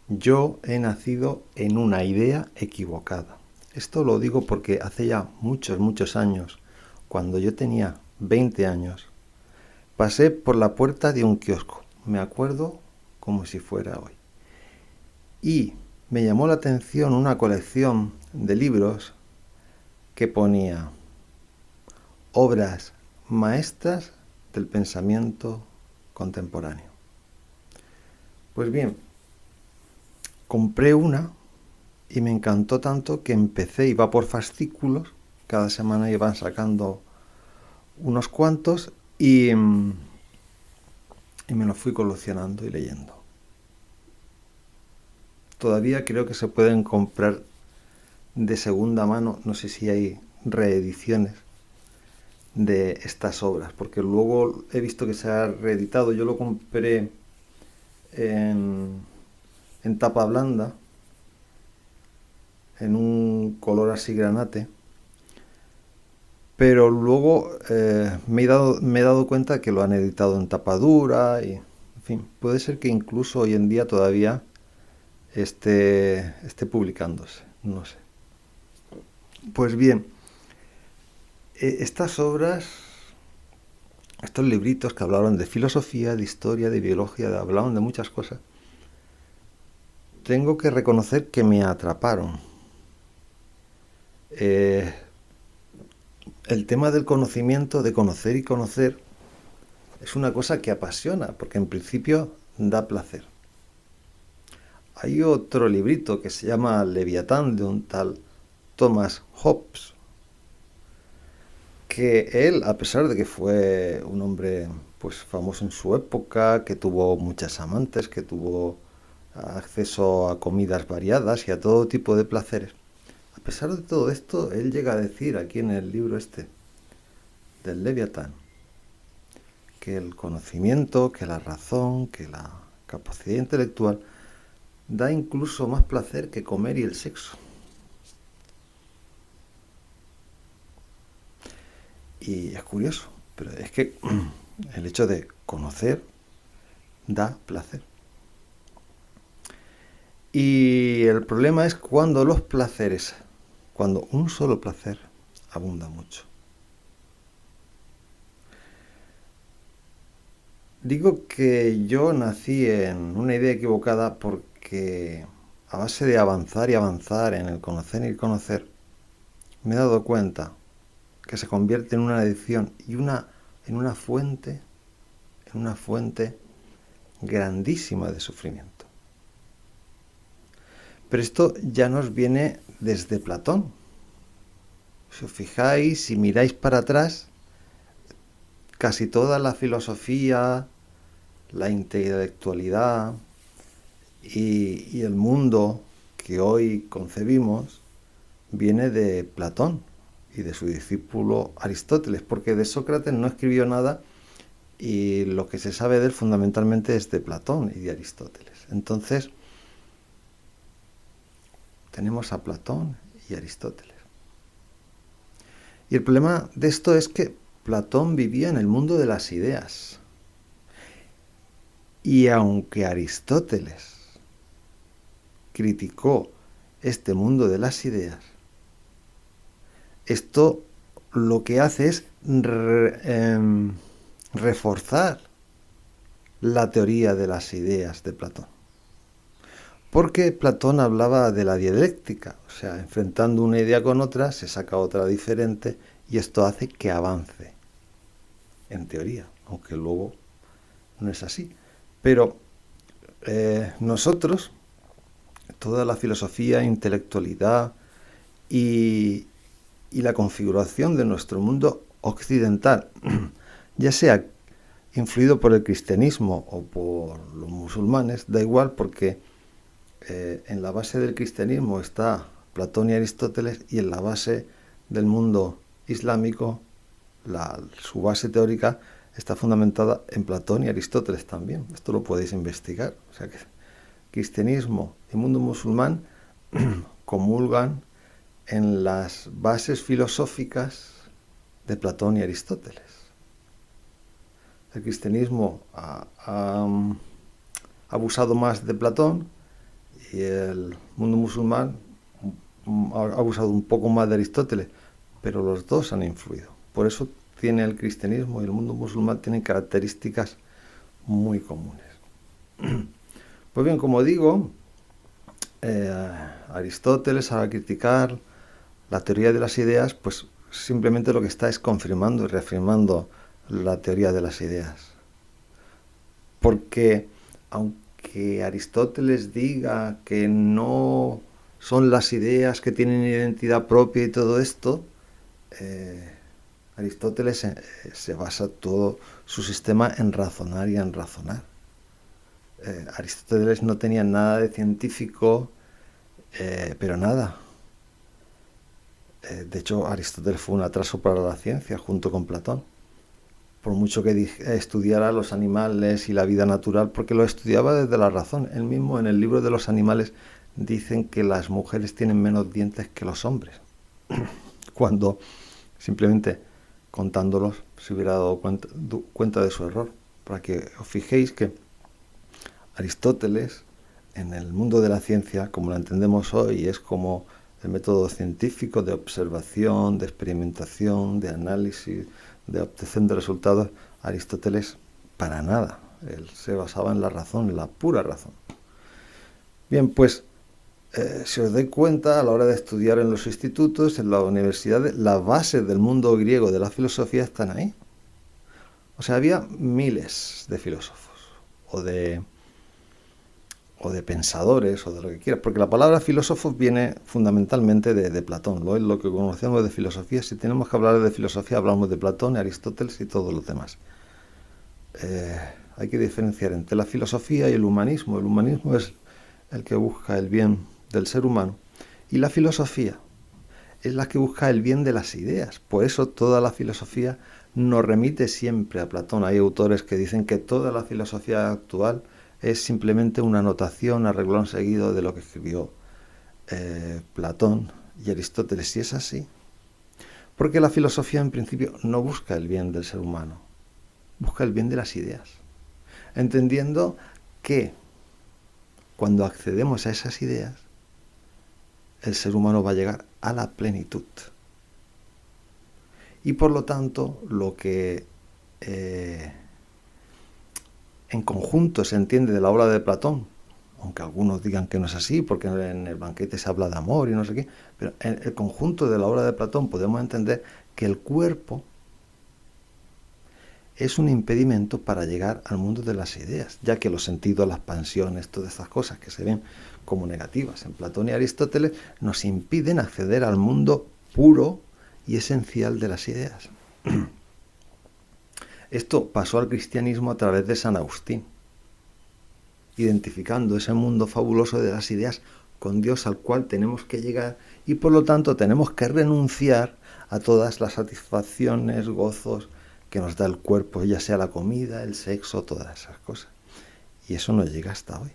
Yo he nacido en una idea equivocada. Esto lo digo porque hace ya muchos, muchos años, cuando yo tenía 20 años, pasé por la puerta de un kiosco. Me acuerdo como si fuera hoy. Y me llamó la atención una colección de libros que ponía obras maestras del pensamiento contemporáneo. Pues bien, compré una y me encantó tanto que empecé, iba por fascículos, cada semana iban sacando unos cuantos y me los fui coleccionando y leyendo. Todavía creo que se pueden comprar de segunda mano, no sé si hay reediciones de estas obras, porque luego he visto que se ha reeditado. Yo lo compré en, en tapa blanda, en un color así granate, pero luego me he dado cuenta que lo han editado en tapa dura y, en fin, puede ser que incluso hoy en día todavía esté publicándose, no sé. Pues bien, estas obras, estos libritos que hablaron de filosofía, de historia, de biología, hablaban de muchas cosas, tengo que reconocer que me atraparon. Eh, el tema del conocimiento, de conocer y conocer, es una cosa que apasiona, porque en principio da placer. Hay otro librito que se llama Leviatán, de un tal Thomas Hobbes, que él, a pesar de que fue un hombre pues famoso en su época, que tuvo muchas amantes, que tuvo acceso a comidas variadas y a todo tipo de placeres, a pesar de todo esto, él llega a decir aquí en el libro este del Leviatán que el conocimiento, que la razón, que la capacidad intelectual da incluso más placer que comer y el sexo. Y es curioso, pero es que el hecho de conocer da placer. Y el problema es cuando los placeres, cuando un solo placer abunda mucho. Digo que yo nací en una idea equivocada porque a base de avanzar y avanzar en el conocer y conocer, me he dado cuenta que se convierte en una adicción y en una fuente grandísima de sufrimiento. Pero esto ya nos viene desde Platón. Si os fijáis, si miráis para atrás, casi toda la filosofía, la intelectualidad y el mundo que hoy concebimos viene de Platón y de su discípulo Aristóteles, porque de Sócrates no escribió nada y lo que se sabe de él fundamentalmente es de Platón y de Aristóteles. Entonces, tenemos a Platón y Aristóteles. Y el problema de esto es que Platón vivía en el mundo de las ideas. Y aunque Aristóteles criticó este mundo de las ideas, esto lo que hace es reforzar la teoría de las ideas de Platón. Porque Platón hablaba de la dialéctica, o sea, enfrentando una idea con otra, se saca otra diferente y esto hace que avance, en teoría, aunque luego no es así. Pero nosotros, toda la filosofía, intelectualidad y la configuración de nuestro mundo occidental, ya sea influido por el cristianismo o por los musulmanes, da igual porque en la base del cristianismo está Platón y Aristóteles y en la base del mundo islámico, su base teórica está fundamentada en Platón y Aristóteles también. Esto lo podéis investigar. O sea que cristianismo y mundo musulmán comulgan en las bases filosóficas de Platón y Aristóteles. El cristianismo ha abusado más de Platón y el mundo musulmán ha usado un poco más de Aristóteles, pero los dos han influido. Por eso tiene el cristianismo y el mundo musulmán tienen características muy comunes. Pues bien, como digo, Aristóteles, al criticar la teoría de las ideas, pues simplemente lo que está es confirmando y reafirmando la teoría de las ideas. Porque aunque Aristóteles diga que no son las ideas que tienen identidad propia y todo esto, Aristóteles se basa todo su sistema en razonar y en razonar. Aristóteles no tenía nada de científico, pero nada. De hecho, Aristóteles fue un atraso para la ciencia junto con Platón. Por mucho que estudiara los animales y la vida natural, porque lo estudiaba desde la razón. Él mismo en el libro de los animales dicen que las mujeres tienen menos dientes que los hombres. Cuando simplemente contándolos se hubiera dado cuenta de su error. Para que os fijéis que Aristóteles, en el mundo de la ciencia, como lo entendemos hoy, es como el método científico de observación, de experimentación, de análisis, de obtención de resultados. Aristóteles, para nada. Él se basaba en la razón, en la pura razón. Bien, pues, si os dais cuenta, a la hora de estudiar en los institutos, en las universidades, las bases del mundo griego de la filosofía están ahí. O sea, había miles de filósofos, o de pensadores, o de lo que quieras, porque la palabra filósofo viene fundamentalmente de Platón, lo que conocemos de filosofía. Si tenemos que hablar de filosofía, hablamos de Platón, Aristóteles y todos los demás. Hay que diferenciar entre la filosofía y el humanismo. El humanismo es el que busca el bien del ser humano, y la filosofía es la que busca el bien de las ideas. Por eso toda la filosofía nos remite siempre a Platón. Hay autores que dicen que toda la filosofía actual es simplemente una anotación a renglón seguido de lo que escribió Platón y Aristóteles. Y es así. Porque la filosofía en principio no busca el bien del ser humano, busca el bien de las ideas. Entendiendo que cuando accedemos a esas ideas, el ser humano va a llegar a la plenitud. Y por lo tanto, lo que en conjunto se entiende de la obra de Platón, aunque algunos digan que no es así, porque en el banquete se habla de amor y no sé qué, pero en el conjunto de la obra de Platón podemos entender que el cuerpo es un impedimento para llegar al mundo de las ideas, ya que los sentidos, las pasiones, todas estas cosas que se ven como negativas en Platón y Aristóteles, nos impiden acceder al mundo puro y esencial de las ideas. Esto pasó al cristianismo a través de San Agustín, identificando ese mundo fabuloso de las ideas con Dios al cual tenemos que llegar, y por lo tanto tenemos que renunciar a todas las satisfacciones, gozos que nos da el cuerpo, ya sea la comida, el sexo, todas esas cosas. Y eso nos llega hasta hoy.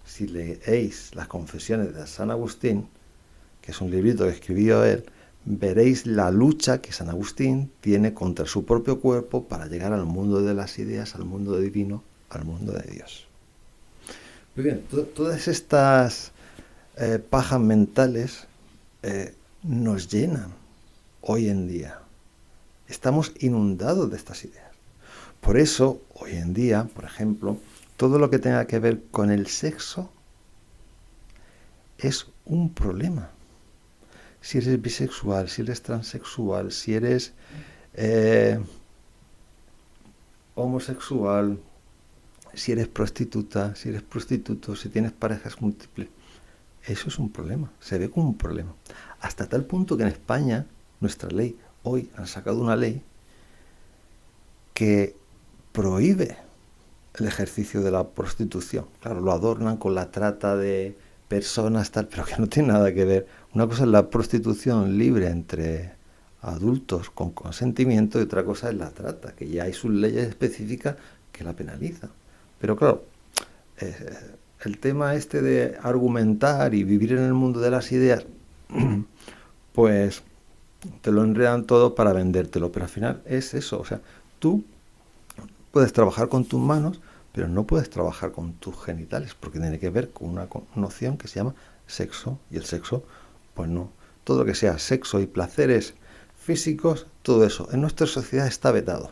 Si leéis las confesiones de San Agustín, que es un librito que escribió él, veréis la lucha que San Agustín tiene contra su propio cuerpo para llegar al mundo de las ideas, al mundo divino, al mundo de Dios. Muy bien, todas estas pajas mentales nos llenan hoy en día. Estamos inundados de estas ideas. Por eso, hoy en día, por ejemplo, todo lo que tenga que ver con el sexo es un problema. Si eres bisexual, si eres transexual, si eres homosexual, si eres prostituta, si eres prostituto, si tienes parejas múltiples, eso es un problema, se ve como un problema. Hasta tal punto que en España, nuestra ley, hoy han sacado una ley que prohíbe el ejercicio de la prostitución. Claro, lo adornan con la trata de personas, tal, pero que no tiene nada que ver. Una cosa es la prostitución libre entre adultos con consentimiento y otra cosa es la trata, que ya hay sus leyes específicas que la penalizan. Pero claro, el tema este de argumentar y vivir en el mundo de las ideas, pues te lo enredan todo para vendértelo, pero al final es eso. O sea, tú puedes trabajar con tus manos pero no puedes trabajar con tus genitales porque tiene que ver con una noción que se llama sexo, y el sexo, pues no. Todo lo que sea sexo y placeres físicos, todo eso en nuestra sociedad está vetado.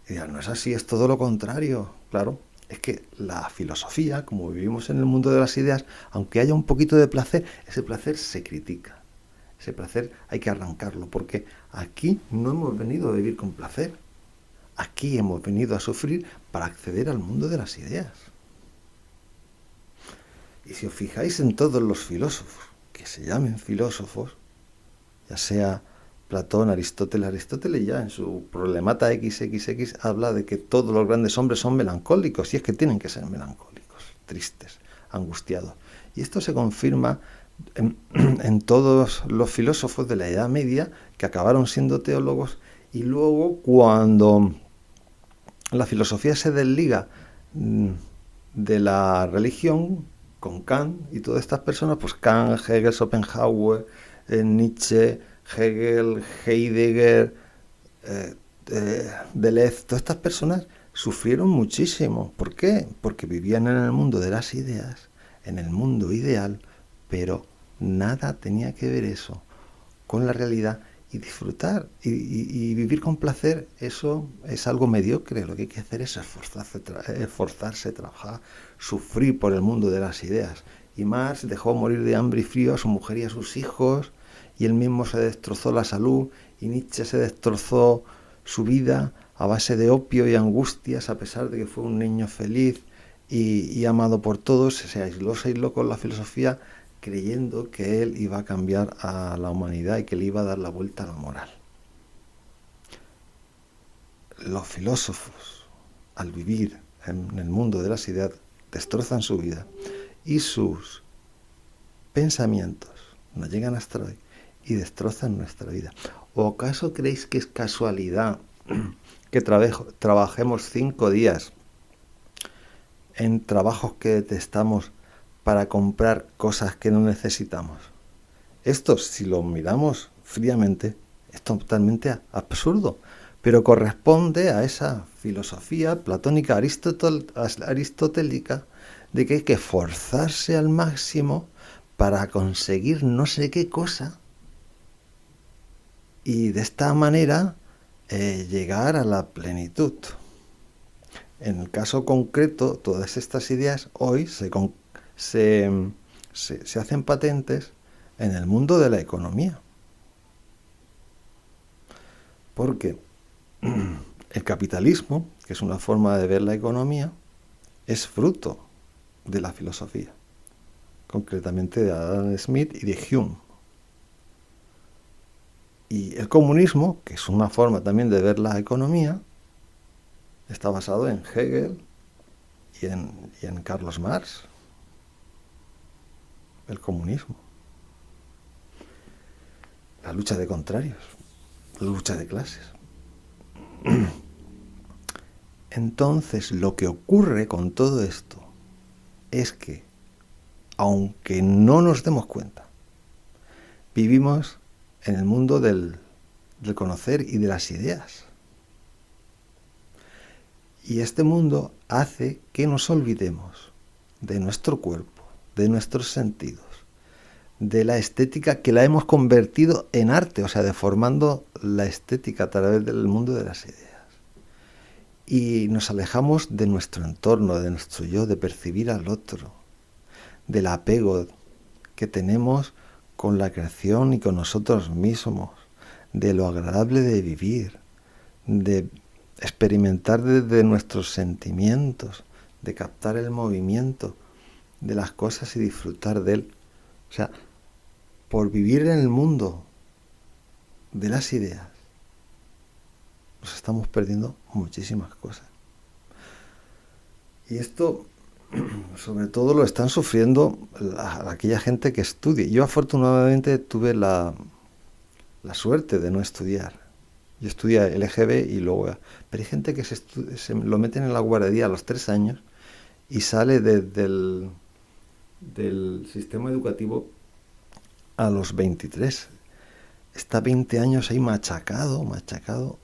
Y dirán, no es así, es todo lo contrario. Claro, es que la filosofía, como vivimos en el mundo de las ideas, aunque haya un poquito de placer, ese placer se critica. Ese placer hay que arrancarlo, porque aquí no hemos venido a vivir con placer. Aquí hemos venido a sufrir para acceder al mundo de las ideas. Y si os fijáis en todos los filósofos, que se llamen filósofos, ya sea Platón, Aristóteles ya en su Problemata XXX habla de que todos los grandes hombres son melancólicos, y es que tienen que ser melancólicos, tristes, angustiados. Y esto se confirma en todos los filósofos de la Edad Media que acabaron siendo teólogos, y luego cuando la filosofía se desliga de la religión con Kant y todas estas personas, pues Kant, Hegel, Schopenhauer, Nietzsche, Hegel, Heidegger, Deleuze, todas estas personas sufrieron muchísimo. ¿Por qué? Porque vivían en el mundo de las ideas, en el mundo ideal, pero nada tenía que ver eso con la realidad. Y disfrutar y vivir con placer, eso es algo mediocre. Lo que hay que hacer es esforzarse, trabajar, sufrir por el mundo de las ideas. Y Marx dejó morir de hambre y frío a su mujer y a sus hijos, y él mismo se destrozó la salud, y Nietzsche se destrozó su vida a base de opio y angustias, a pesar de que fue un niño feliz y amado por todos. Se aisló con la filosofía, creyendo que él iba a cambiar a la humanidad y que le iba a dar la vuelta a la moral. Los filósofos, al vivir en el mundo de las ideas, destrozan su vida, y sus pensamientos nos llegan hasta hoy y destrozan nuestra vida. ¿O acaso creéis que es casualidad que trabajemos 5 días en trabajos que detestamos para comprar cosas que no necesitamos? Esto, si lo miramos fríamente, es totalmente absurdo, pero corresponde a esa filosofía platónica aristotélica de que hay que esforzarse al máximo para conseguir no sé qué cosa, y de esta manera llegar a la plenitud. En el caso concreto, todas estas ideas hoy se hacen patentes en el mundo de la economía. Porque el capitalismo, que es una forma de ver la economía, es fruto de la filosofía, concretamente de Adam Smith y de Hume. Y el comunismo, que es una forma también de ver la economía, está basado en Hegel y en Carlos Marx. El comunismo. La lucha de contrarios, la lucha de clases. Entonces, lo que ocurre con todo esto es que, aunque no nos demos cuenta, vivimos en el mundo del conocer y de las ideas. Y este mundo hace que nos olvidemos de nuestro cuerpo, de nuestros sentidos, de la estética, que la hemos convertido en arte, o sea, deformando la estética a través del mundo de las ideas. Y nos alejamos de nuestro entorno, de nuestro yo, de percibir al otro, del apego que tenemos con la creación y con nosotros mismos, de lo agradable de vivir, de experimentar desde nuestros sentimientos, de captar el movimiento de las cosas y disfrutar de él. O sea, por vivir en el mundo de las ideas, nos estamos perdiendo muchísimas cosas. Y esto, sobre todo, lo están sufriendo aquella gente que estudia. Yo afortunadamente tuve la suerte de no estudiar. Yo estudié LGB y luego... Pero hay gente que se lo meten en la guardería a los 3 años y sale del sistema educativo a los 23. Está 20 años ahí machacado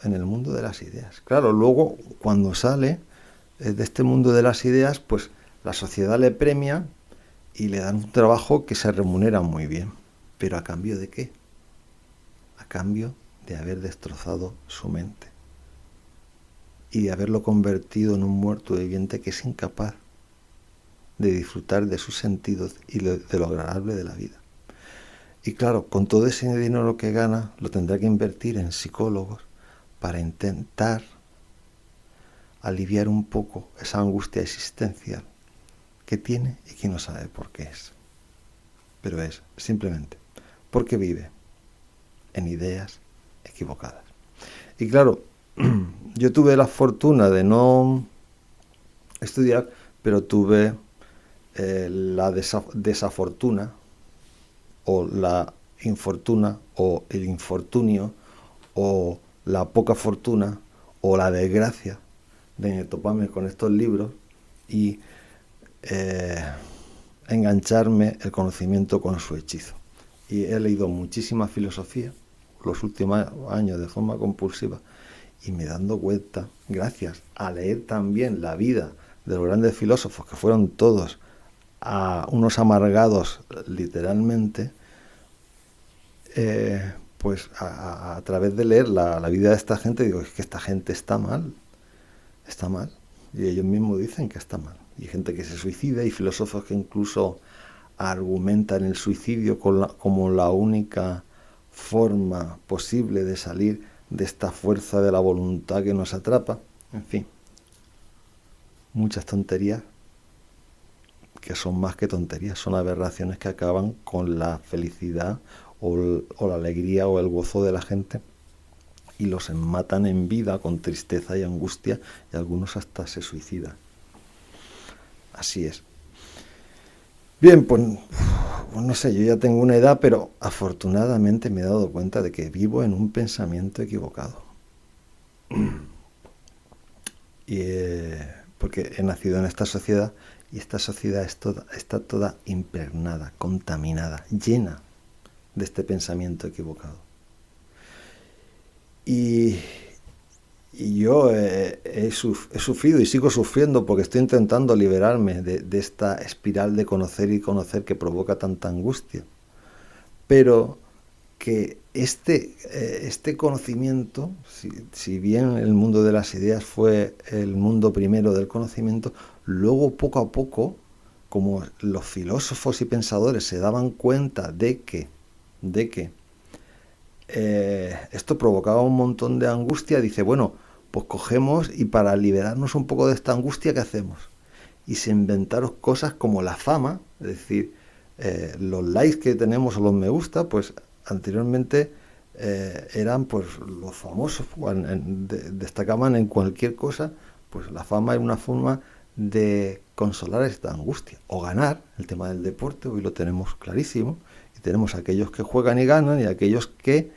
en el mundo de las ideas. Claro, luego cuando sale, de este mundo de las ideas, pues la sociedad le premia y le dan un trabajo que se remunera muy bien. ¿Pero a cambio de qué? A cambio de haber destrozado su mente y de haberlo convertido en un muerto viviente que es incapaz de disfrutar de sus sentidos y de lo agradable de la vida. Y claro, con todo ese dinero que gana, lo tendrá que invertir en psicólogos para intentar aliviar un poco esa angustia existencial que tiene y que no sabe por qué es. Pero es simplemente porque vive en ideas equivocadas. Y claro, yo tuve la fortuna de no estudiar, pero tuve la desafortuna o la infortuna o el infortunio o la poca fortuna o la desgracia de toparme con estos libros y engancharme el conocimiento con su hechizo. Y he leído muchísima filosofía los últimos años de forma compulsiva y me dando cuenta, gracias a leer también la vida de los grandes filósofos, que fueron todos a unos amargados literalmente, pues a través de leer la vida de esta gente, digo, es que esta gente está mal, y ellos mismos dicen que está mal. Y hay gente que se suicida y filósofos que incluso argumentan el suicidio como la única forma posible de salir de esta fuerza de la voluntad que nos atrapa. En fin, muchas tonterías que son más que tonterías, son aberraciones que acaban con la felicidad o la alegría o el gozo de la gente y los matan en vida con tristeza y angustia y algunos hasta se suicidan. Así es. Bien, pues no sé, yo ya tengo una edad, pero afortunadamente me he dado cuenta de que vivo en un pensamiento equivocado. Y, porque he nacido en esta sociedad y esta sociedad está toda impregnada, contaminada, llena de este pensamiento equivocado. Y yo he sufrido y sigo sufriendo porque estoy intentando liberarme de esta espiral de conocer y conocer que provoca tanta angustia. Pero que este conocimiento, si bien el mundo de las ideas fue el mundo primero del conocimiento, luego poco a poco, como los filósofos y pensadores se daban cuenta de que esto provocaba un montón de angustia, dice, bueno, pues cogemos y para liberarnos un poco de esta angustia, ¿qué hacemos? Y se inventaron cosas como la fama, es decir, los likes que tenemos o los me gusta, pues anteriormente eran pues los famosos, destacaban en cualquier cosa, pues la fama era una forma de consolar esta angustia o ganar. El tema del deporte hoy lo tenemos clarísimo y tenemos aquellos que juegan y ganan y aquellos que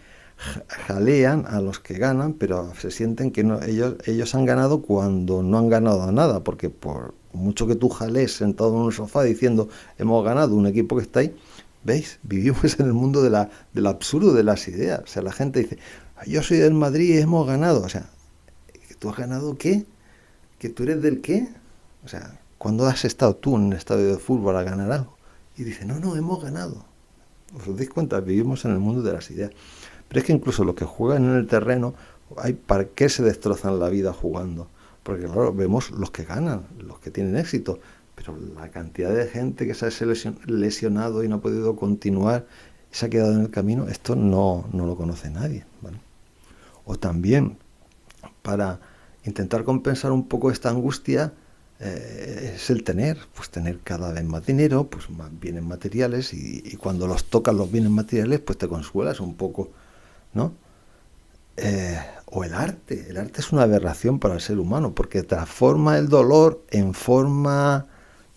jalean a los que ganan, pero se sienten que no, ellos han ganado cuando no han ganado nada, porque por mucho que tú jalees sentado en un sofá diciendo hemos ganado un equipo que está ahí, ¿veis? Vivimos en el mundo del absurdo de las ideas. O sea, la gente dice, yo soy del Madrid y hemos ganado. O sea, ¿tú has ganado qué? ¿Que tú eres del qué? O sea, ¿cuándo has estado tú en un estadio de fútbol a ganar algo? Y dice, no, hemos ganado. ¿Os dais cuenta? Vivimos en el mundo de las ideas. Pero es que incluso los que juegan en el terreno, ¿para qué se destrozan la vida jugando? Porque claro, vemos los que ganan, los que tienen éxito, pero la cantidad de gente que se ha lesionado y no ha podido continuar y se ha quedado en el camino, esto no lo conoce nadie, ¿vale? O también, para intentar compensar un poco esta angustia, es el tener cada vez más dinero, pues más bienes materiales, y cuando los tocas los bienes materiales, pues te consuelas un poco, ¿no? O el arte es una aberración para el ser humano, porque transforma el dolor en forma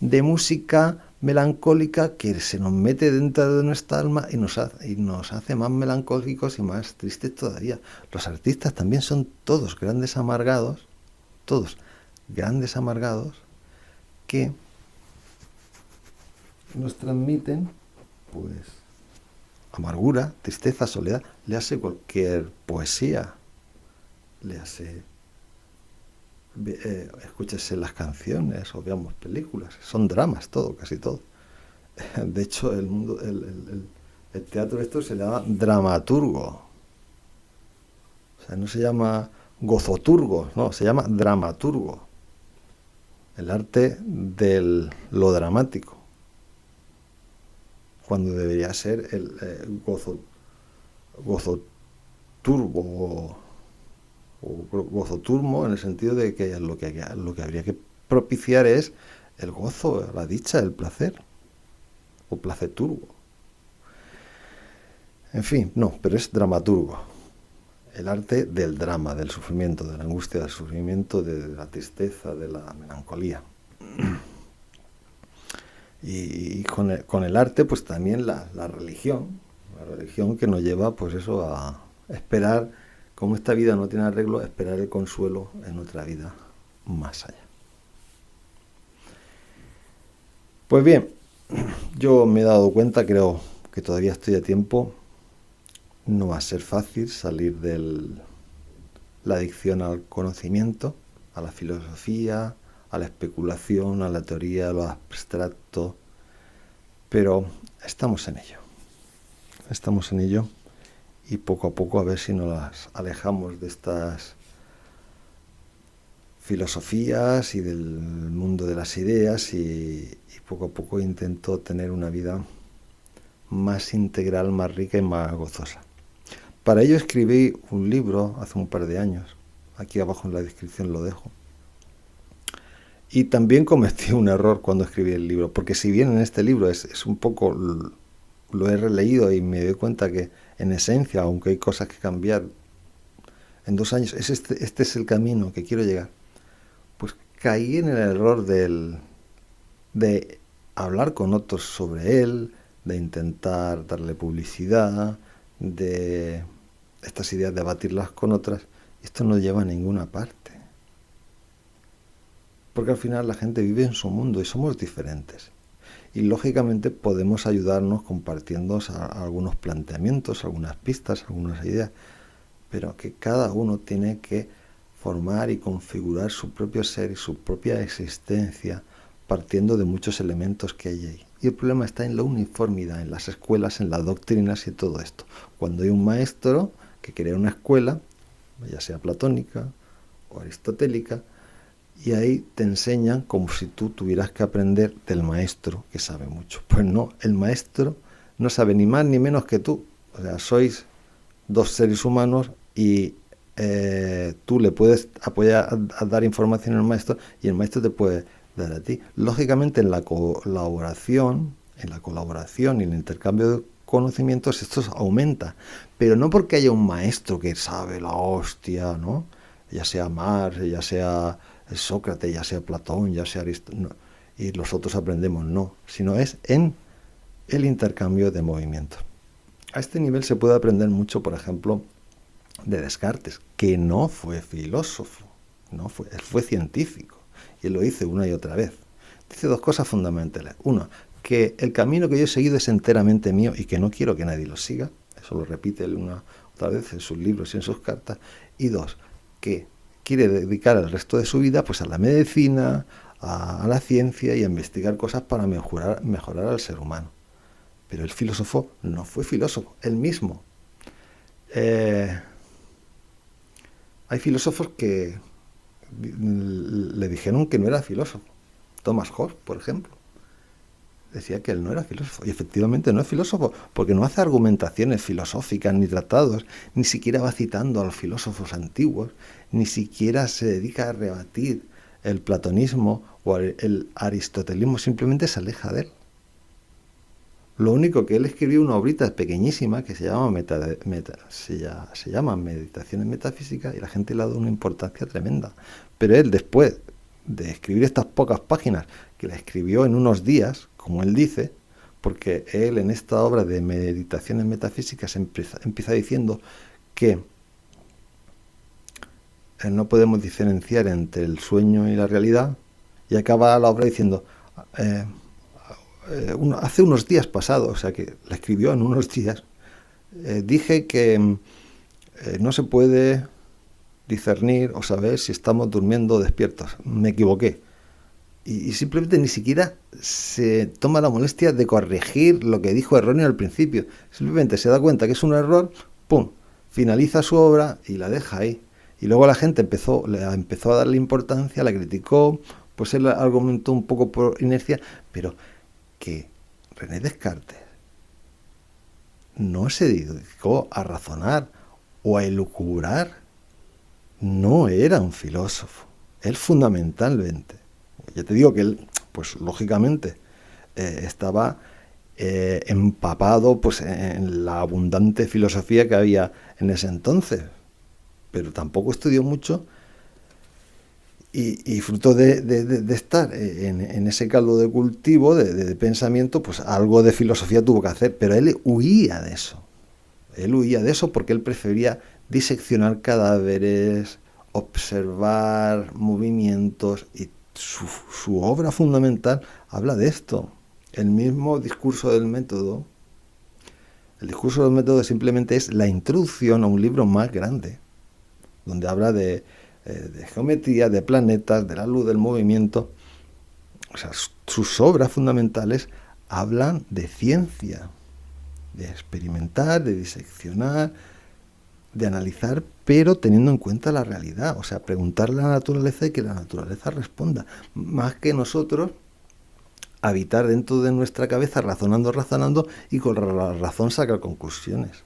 de música melancólica que se nos mete dentro de nuestra alma y nos hace más melancólicos y más tristes todavía. Los artistas también son todos grandes amargados, que nos transmiten, pues, amargura, tristeza, soledad. Le hace cualquier poesía, le hace escúchese las canciones o veamos películas. Son dramas todo, casi todo. De hecho, el teatro esto se llama dramaturgo. O sea, no se llama gozoturgo, no, se llama dramaturgo. El arte de lo dramático. Cuando debería ser el gozoturbo o gozoturmo, en el sentido de que lo que habría que propiciar es el gozo, la dicha, el placer, o placeturgo. En fin, no, pero es dramaturgo. El arte del drama, del sufrimiento, de la angustia, del sufrimiento, de la tristeza, de la melancolía. Y con el arte, pues también la religión que nos lleva, pues eso, a esperar, como esta vida no tiene arreglo, esperar el consuelo en otra vida más allá. Pues bien, yo me he dado cuenta, creo que todavía estoy a tiempo. No va a ser fácil salir de la adicción al conocimiento, a la filosofía, a la especulación, a la teoría, a lo abstracto, pero estamos en ello. Estamos en ello y poco a poco a ver si nos alejamos de estas filosofías y del mundo de las ideas y poco a poco intento tener una vida más integral, más rica y más gozosa. Para ello escribí un libro hace un par de años, aquí abajo en la descripción lo dejo. Y también cometí un error cuando escribí el libro, porque si bien en este libro es un poco, lo he releído y me doy cuenta que en esencia, aunque hay cosas que cambiar, en 2 años, este es el camino que quiero llegar, pues caí en el error de hablar con otros sobre él, de intentar darle publicidad, de estas ideas de debatirlas con otras. Esto no lleva a ninguna parte. Porque al final la gente vive en su mundo y somos diferentes. Y lógicamente podemos ayudarnos compartiendo algunos planteamientos, algunas pistas, algunas ideas, pero que cada uno tiene que formar y configurar su propio ser y su propia existencia partiendo de muchos elementos que hay ahí. Y el problema está en la uniformidad, en las escuelas, en las doctrinas y todo esto. Cuando hay un maestro que crea una escuela, ya sea platónica o aristotélica, y ahí te enseñan como si tú tuvieras que aprender del maestro que sabe mucho. Pues no, el maestro no sabe ni más ni menos que tú. O sea, sois 2 seres humanos y tú le puedes apoyar a dar información al maestro y el maestro te puede dar a ti. Lógicamente en la colaboración y el intercambio de conocimientos esto aumenta, pero no porque haya un maestro que sabe la hostia, ¿no? Ya sea Marx, ya sea Sócrates, ya sea Platón, ya sea Aristóteles, no, y los otros aprendemos, no, sino es en el intercambio de movimientos. A este nivel se puede aprender mucho, por ejemplo, de Descartes, que no fue filósofo, él fue científico, y lo hice una y otra vez. Dice 2 cosas fundamentales. Uno, que el camino que yo he seguido es enteramente mío y que no quiero que nadie lo siga. Eso lo repite él una otra vez en sus libros y en sus cartas. Y 2, que quiere dedicar el resto de su vida pues a la medicina, a la ciencia y a investigar cosas para mejorar al ser humano. Pero el filósofo no fue filósofo, él mismo. Hay filósofos que le dijeron que no era filósofo. Thomas Hobbes, por ejemplo, decía que él no era filósofo. Y efectivamente no es filósofo, porque no hace argumentaciones filosóficas ni tratados, ni siquiera va citando a los filósofos antiguos, ni siquiera se dedica a rebatir el platonismo o el aristotelismo, simplemente se aleja de él. Lo único que él escribió una obrita pequeñísima que se llama Meditaciones Metafísicas y la gente le ha dado una importancia tremenda. Pero él, después de escribir estas pocas páginas, que la escribió en unos días, como él dice, porque él en esta obra de Meditaciones Metafísicas empieza diciendo que no podemos diferenciar entre el sueño y la realidad, y acaba la obra diciendo hace unos días pasados, o sea que la escribió en unos días, dije que no se puede discernir o saber si estamos durmiendo o despiertos. Me equivoqué. Y simplemente ni siquiera se toma la molestia de corregir lo que dijo erróneo al principio. Simplemente se da cuenta que es un error, ¡pum!, finaliza su obra y la deja ahí. Y luego la gente empezó a darle importancia, la criticó, pues él argumentó un poco por inercia, pero que René Descartes no se dedicó a razonar o a elucubrar, no era un filósofo. Él fundamentalmente, ya te digo que él, pues lógicamente, estaba empapado pues en la abundante filosofía que había en ese entonces, pero tampoco estudió mucho y fruto de estar en ese caldo de cultivo, de pensamiento, pues algo de filosofía tuvo que hacer, pero él huía de eso. Él huía de eso porque él prefería diseccionar cadáveres, observar movimientos, y su obra fundamental habla de esto. El mismo discurso del método, el discurso del método simplemente es la introducción a un libro más grande, donde habla de geometría, de planetas, de la luz, del movimiento. O sea, sus obras fundamentales hablan de ciencia, de experimentar, de diseccionar, de analizar, pero teniendo en cuenta la realidad. O sea, preguntarle a la naturaleza y que la naturaleza responda. Más que nosotros habitar dentro de nuestra cabeza razonando y con la razón sacar conclusiones.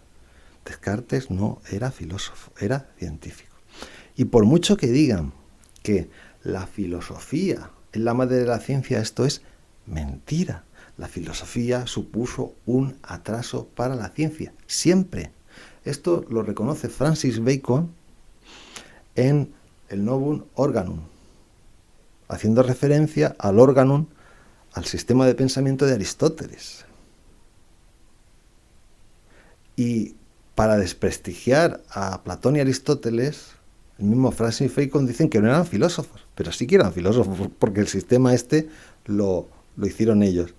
Descartes no era filósofo, era científico. Y por mucho que digan que la filosofía es la madre de la ciencia, esto es mentira. La filosofía supuso un atraso para la ciencia, siempre. Esto lo reconoce Francis Bacon en el Novum Organum, haciendo referencia al organum, al sistema de pensamiento de Aristóteles. Y para desprestigiar a Platón y Aristóteles, el mismo Francis Bacon dicen que no eran filósofos, pero sí que eran filósofos, porque el sistema lo hicieron ellos.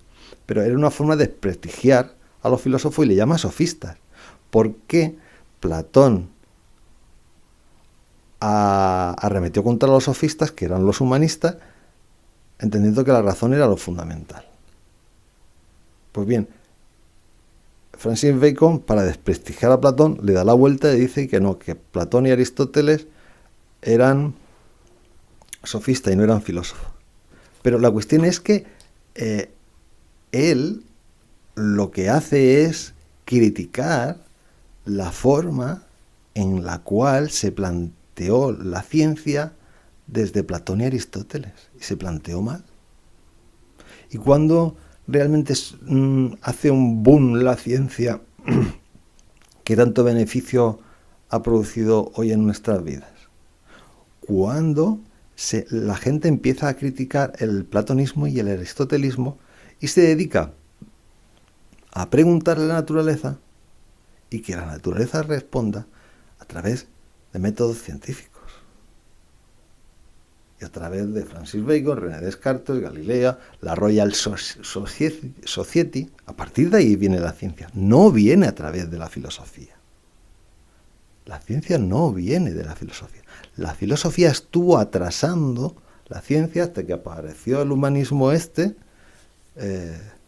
Pero era una forma de desprestigiar a los filósofos y le llama sofistas. ¿Por qué Platón arremetió contra los sofistas, que eran los humanistas, entendiendo que la razón era lo fundamental? Pues bien, Francis Bacon, para desprestigiar a Platón, le da la vuelta y dice que no, que Platón y Aristóteles eran sofistas y no eran filósofos. Pero la cuestión es que él lo que hace es criticar la forma en la cual se planteó la ciencia desde Platón y Aristóteles, y se planteó mal. Y cuando realmente hace un boom la ciencia que tanto beneficio ha producido hoy en nuestras vidas, cuando la gente empieza a criticar el platonismo y el aristotelismo y se dedica a preguntarle a la naturaleza y que la naturaleza responda a través de métodos científicos. Y a través de Francis Bacon, René Descartes, Galileo, la Royal Society, a partir de ahí viene la ciencia. No viene a través de la filosofía. La ciencia no viene de la filosofía. La filosofía estuvo atrasando la ciencia hasta que apareció el humanismo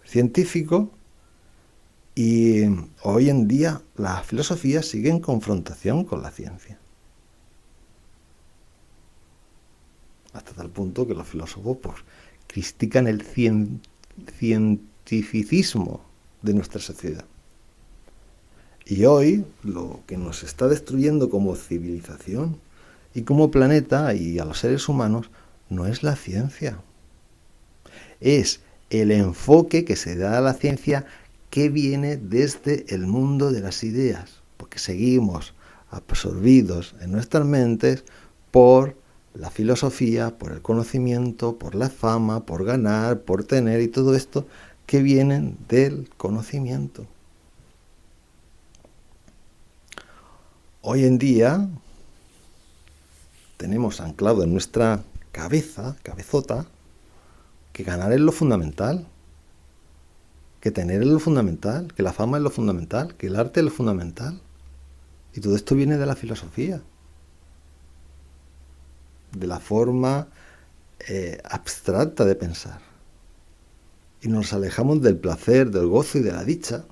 científico, y hoy en día la filosofía sigue en confrontación con la ciencia. Hasta tal punto que los filósofos pues, critican el cientificismo de nuestra sociedad. Y hoy lo que nos está destruyendo como civilización y como planeta y a los seres humanos no es la ciencia. Es el enfoque que se da a la ciencia que viene desde el mundo de las ideas, porque seguimos absorbidos en nuestras mentes por la filosofía, por el conocimiento, por la fama, por ganar, por tener y todo esto que vienen del conocimiento. Hoy en día tenemos anclado en nuestra cabezota, que ganar es lo fundamental, que tener es lo fundamental, que la fama es lo fundamental, que el arte es lo fundamental. Y todo esto viene de la filosofía. de la forma abstracta de pensar. Y nos alejamos del placer, del gozo y de la dicha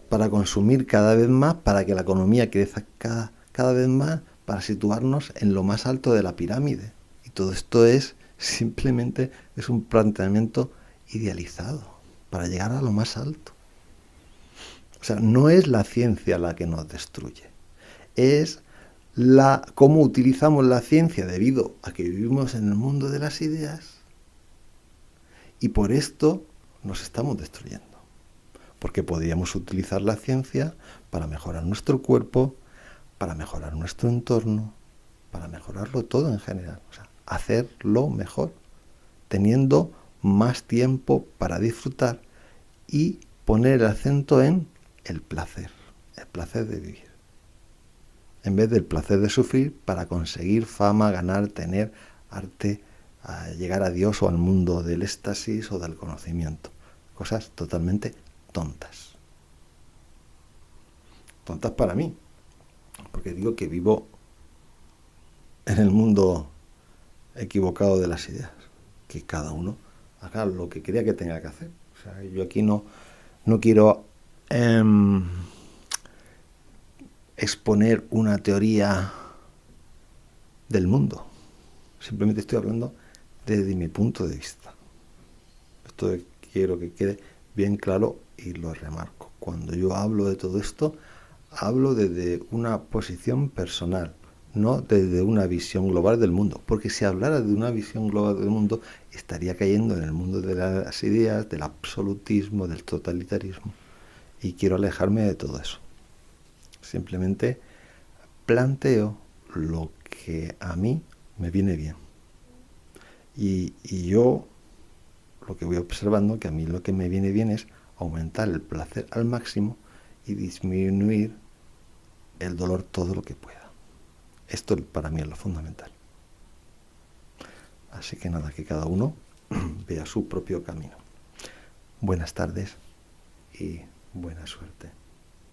para consumir cada vez más, para que la economía crezca cada vez más, para situarnos en lo más alto de la pirámide. Y todo esto simplemente es un planteamiento idealizado para llegar a lo más alto. O sea, no es la ciencia la que nos destruye, es cómo utilizamos la ciencia debido a que vivimos en el mundo de las ideas y por esto nos estamos destruyendo. Porque podríamos utilizar la ciencia para mejorar nuestro cuerpo, para mejorar nuestro entorno, para mejorarlo todo en general. O sea, hacerlo mejor, teniendo más tiempo para disfrutar y poner el acento en el placer de vivir. En vez del placer de sufrir para conseguir fama, ganar, tener arte, llegar a Dios o al mundo del éxtasis o del conocimiento. Cosas totalmente tontas. Tontas para mí, porque digo que vivo en el mundo equivocado de las ideas, que cada uno haga lo que crea que tenga que hacer. O sea, yo aquí no quiero exponer una teoría del mundo. Simplemente estoy hablando desde mi punto de vista. Esto quiero que quede bien claro y lo remarco. Cuando yo hablo de todo esto, hablo desde una posición personal, no desde una visión global del mundo. Porque si hablara de una visión global del mundo, estaría cayendo en el mundo de las ideas, del absolutismo, del totalitarismo. Y quiero alejarme de todo eso. Simplemente planteo lo que a mí me viene bien. Y yo lo que voy observando, que a mí lo que me viene bien es aumentar el placer al máximo y disminuir el dolor todo lo que pueda. Esto para mí es lo fundamental. Así que nada, que cada uno vea su propio camino. Buenas tardes y buena suerte.